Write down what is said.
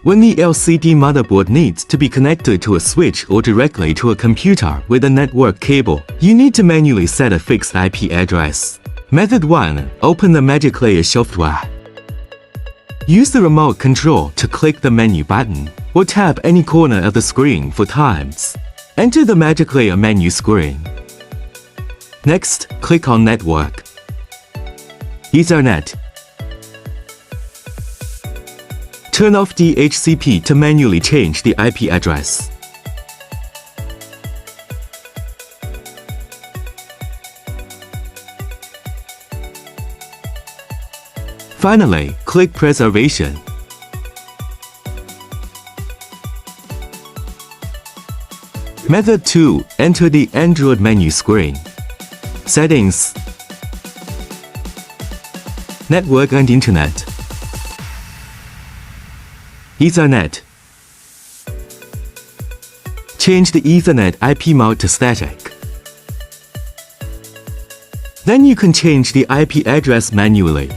When the LCD motherboard needs to be connected to a switch or directly to a computer with a network cable, you need to manually set a fixed IP address. Method 1. Open the Magic Layer software. Use the remote control to click the menu button or tap any corner of the screen 4 times. Enter the Magic Layer menu screen. Next, click on Network. Ethernet. Turn off DHCP to manually change the IP address. Finally, click Preservation. Method 2. Enter the Android menu screen. Settings. Network and Internet. Ethernet. Change the Ethernet IP mode to static. Then you can change the IP address manually.